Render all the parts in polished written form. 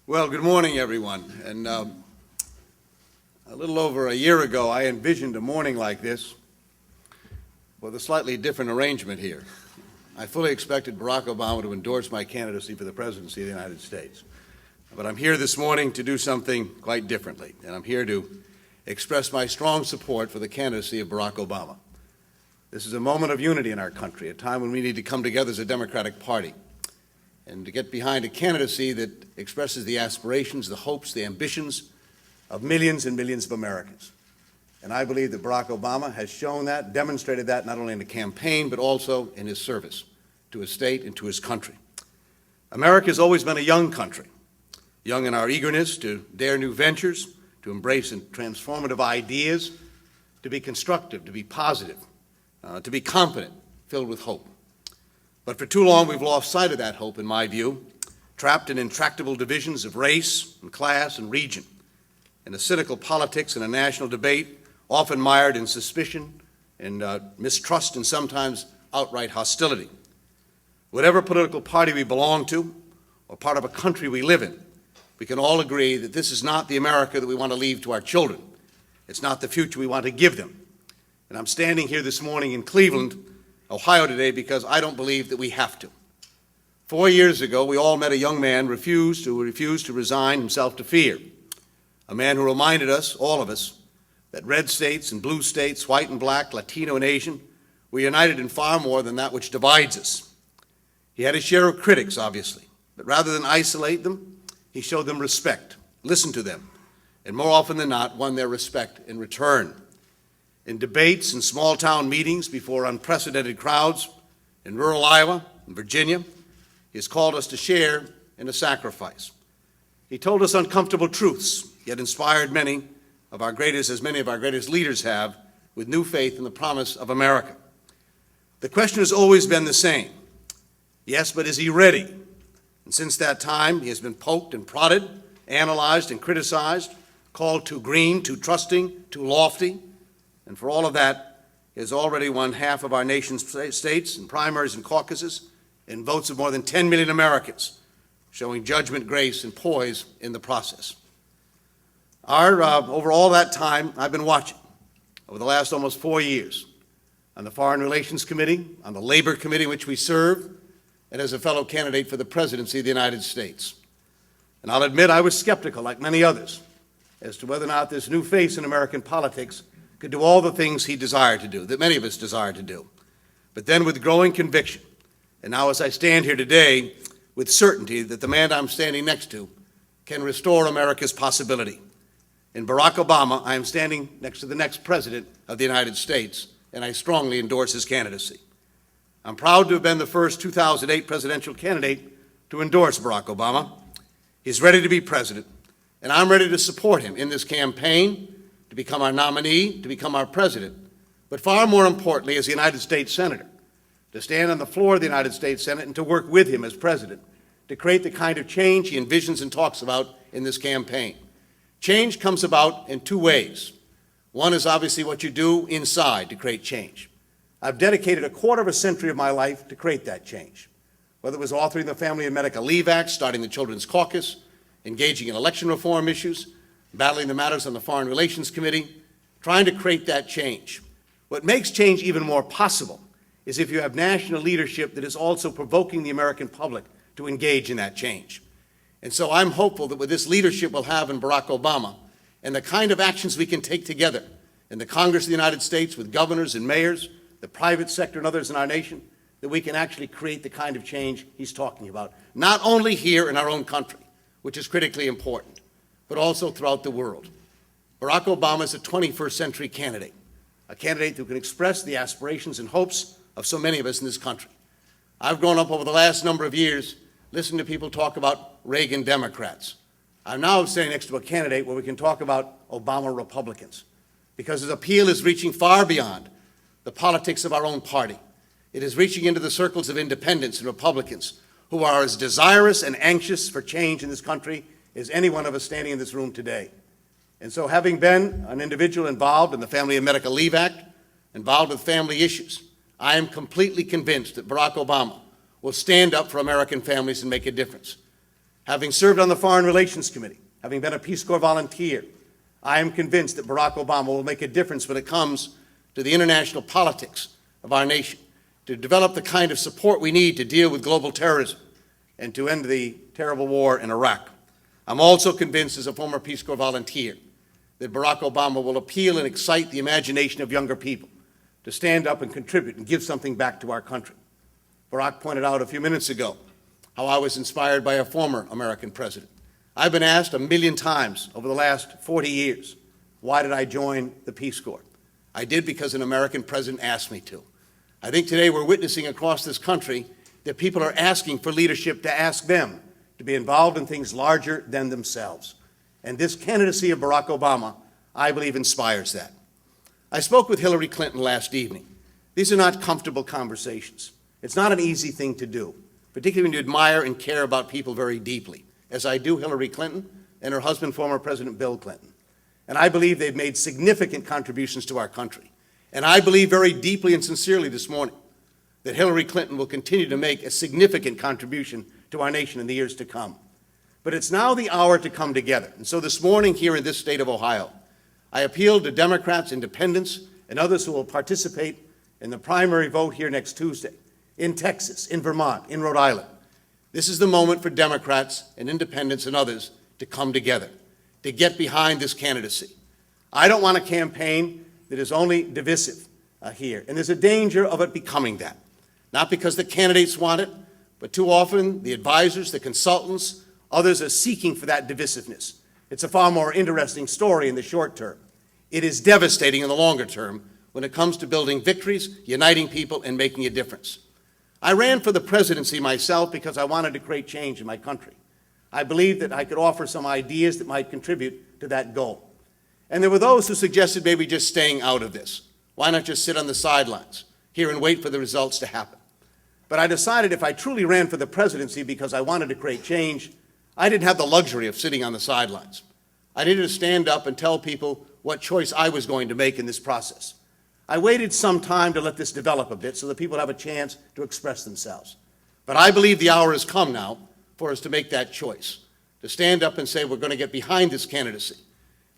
Well, good morning, everyone. And a little over a year ago, I envisioned a morning like this with a slightly different arrangement here. I fully expected Barack Obama to endorse my candidacy for the presidency of the United States. But I'm here this morning to do something quite differently, and I'm here to express my strong support for the candidacy of Barack Obama. This is a moment of unity in our country, a time when we need to come together as a Democratic Party and to get behind a candidacy that expresses the aspirations, the hopes, the ambitions of millions and millions of Americans. And I believe that Barack Obama has shown that, demonstrated that, not only in the campaign, but also in his service to his state and to his country. America has always been a young country, young in our eagerness to dare new ventures, to embrace transformative ideas, to be constructive, to be positive, to be confident, filled with hope. But for too long, we've lost sight of that hope, in my view, trapped in intractable divisions of race and class and region, in a cynical politics and a national debate, often mired in suspicion and mistrust and sometimes outright hostility. Whatever political party we belong to, or part of a country we live in, we can all agree that this is not the America that we want to leave to our children. It's not the future we want to give them. And I'm standing here this morning in Cleveland, Ohio today because I don't believe that we have to. 4 years ago, we all met a young man who refused to resign himself to fear, a man who reminded us, all of us, that red states and blue states, white and black, Latino and Asian, were united in far more than that which divides us. He had his share of critics, obviously, but rather than isolate them, he showed them respect, listened to them, and more often than not, won their respect in return. In debates and small-town meetings before unprecedented crowds in rural Iowa and Virginia, he has called us to share in a sacrifice. He told us uncomfortable truths, yet inspired many of our greatest leaders have, with new faith in the promise of America. The question has always been the same. Yes, but is he ready? And since that time, he has been poked and prodded, analyzed and criticized, called too green, too trusting, too lofty. And for all of that, he has already won half of our nation's states in primaries and caucuses and votes of more than 10 million Americans, showing judgment, grace, and poise in the process. Over all that time, I've been watching, over the last almost 4 years, on the Foreign Relations Committee, on the Labor Committee in which we serve, and as a fellow candidate for the presidency of the United States. And I'll admit I was skeptical, like many others, as to whether or not this new face in American politics could do all the things he desired to do, that many of us desire to do. But then with growing conviction, and now as I stand here today, with certainty that the man I'm standing next to can restore America's possibility. In Barack Obama, I am standing next to the next president of the United States, and I strongly endorse his candidacy. I'm proud to have been the first 2008 presidential candidate to endorse Barack Obama. He's ready to be president, and I'm ready to support him in this campaign, to become our nominee, to become our president, but far more importantly, as a United States Senator, to stand on the floor of the United States Senate and to work with him as president to create the kind of change he envisions and talks about in this campaign. Change comes about in two ways. One is obviously what you do inside to create change. I've dedicated a quarter of a century of my life to create that change, whether it was authoring the Family and Medical Leave Act, starting the Children's Caucus, engaging in election reform issues, battling the matters on the Foreign Relations Committee, trying to create that change. What makes change even more possible is if you have national leadership that is also provoking the American public to engage in that change. And so I'm hopeful that with this leadership we'll have in Barack Obama and the kind of actions we can take together in the Congress of the United States with governors and mayors, the private sector and others in our nation, that we can actually create the kind of change he's talking about, not only here in our own country, which is critically important, but also throughout the world. Barack Obama is a 21st century candidate, a candidate who can express the aspirations and hopes of so many of us in this country. I've grown up over the last number of years listening to people talk about Reagan Democrats. I'm now standing next to a candidate where we can talk about Obama Republicans, because his appeal is reaching far beyond the politics of our own party. It is reaching into the circles of independents and Republicans who are as desirous and anxious for change in this country as any one of us standing in this room today. And so having been an individual involved in the Family and Medical Leave Act, involved with family issues, I am completely convinced that Barack Obama will stand up for American families and make a difference. Having served on the Foreign Relations Committee, having been a Peace Corps volunteer, I am convinced that Barack Obama will make a difference when it comes to the international politics of our nation, to develop the kind of support we need to deal with global terrorism and to end the terrible war in Iraq. I'm also convinced, as a former Peace Corps volunteer, that Barack Obama will appeal and excite the imagination of younger people to stand up and contribute and give something back to our country. Barack pointed out a few minutes ago how I was inspired by a former American president. I've been asked 1,000,000 times over the last 40 years, why did I join the Peace Corps? I did because an American president asked me to. I think today we're witnessing across this country that people are asking for leadership to ask them to be involved in things larger than themselves. And this candidacy of Barack Obama, I believe, inspires that. I spoke with Hillary Clinton last evening. These are not comfortable conversations. It's not an easy thing to do, particularly when you admire and care about people very deeply, as I do Hillary Clinton and her husband, former President Bill Clinton. And I believe they've made significant contributions to our country. And I believe very deeply and sincerely this morning that Hillary Clinton will continue to make a significant contribution to our nation in the years to come. But it's now the hour to come together. And so this morning here in this state of Ohio, I appeal to Democrats, independents, and others who will participate in the primary vote here next Tuesday, in Texas, in Vermont, in Rhode Island. This is the moment for Democrats and independents and others to come together, to get behind this candidacy. I don't want a campaign that is only divisive here, and there's a danger of it becoming that. Not because the candidates want it, but too often the advisors, the consultants, others are seeking for that divisiveness. It's a far more interesting story in the short term. It is devastating in the longer term when it comes to building victories, uniting people, and making a difference. I ran for the presidency myself because I wanted to create change in my country. I believed that I could offer some ideas that might contribute to that goal. And there were those who suggested maybe just staying out of this. Why not just sit on the sidelines here and wait for the results to happen? But I decided if I truly ran for the presidency because I wanted to create change, I didn't have the luxury of sitting on the sidelines. I needed to stand up and tell people what choice I was going to make in this process. I waited some time to let this develop a bit so that people have a chance to express themselves. But I believe the hour has come now for us to make that choice, to stand up and say we're going to get behind this candidacy.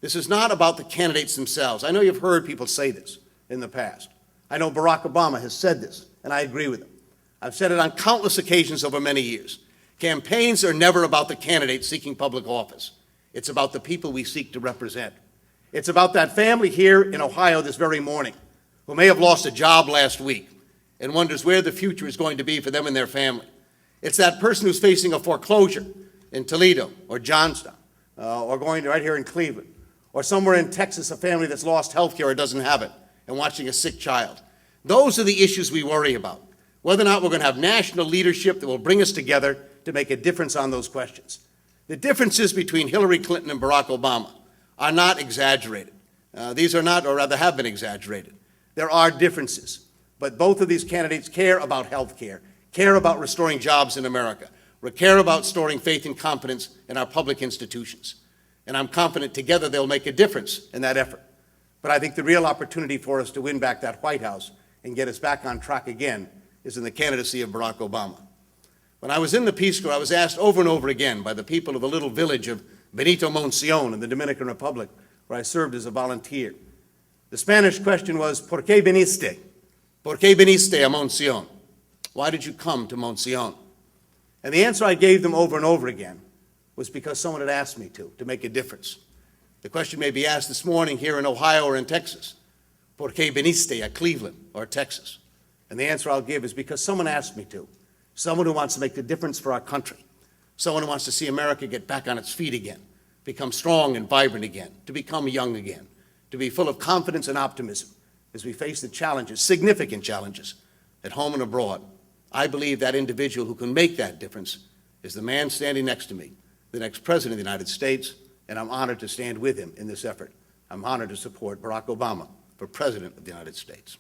This is not about the candidates themselves. I know you've heard people say this in the past. I know Barack Obama has said this, and I agree with him. I've said it on countless occasions over many years. Campaigns are never about the candidates seeking public office. It's about the people we seek to represent. It's about that family here in Ohio this very morning who may have lost a job last week and wonders where the future is going to be for them and their family. It's that person who's facing a foreclosure in Toledo or Johnstown or going to right here in Cleveland or somewhere in Texas, a family that's lost health care or doesn't have it and watching a sick child. Those are the issues we worry about, whether or not we're going to have national leadership that will bring us together to make a difference on those questions. The differences between Hillary Clinton and Barack Obama are not exaggerated. These are not, or rather have been exaggerated. There are differences, but both of these candidates care about health care, care about restoring jobs in America, care about restoring faith and confidence in our public institutions. And I'm confident together they'll make a difference in that effort. But I think the real opportunity for us to win back that White House and get us back on track again is in the candidacy of Barack Obama. When I was in the Peace Corps, I was asked over and over again by the people of the little village of Benito Monción in the Dominican Republic, where I served as a volunteer. The Spanish question was, ¿Por qué viniste? ¿Por qué viniste a Monción? Why did you come to Monción? And the answer I gave them over and over again was because someone had asked me to make a difference. The question may be asked this morning here in Ohio or in Texas, ¿Por qué viniste a Cleveland or Texas? And the answer I'll give is because someone asked me to. Someone who wants to make the difference for our country. Someone who wants to see America get back on its feet again, become strong and vibrant again, to become young again, to be full of confidence and optimism as we face the challenges, significant challenges, at home and abroad. I believe that individual who can make that difference is the man standing next to me, the next president of the United States, and I'm honored to stand with him in this effort. I'm honored to support Barack Obama for president of the United States.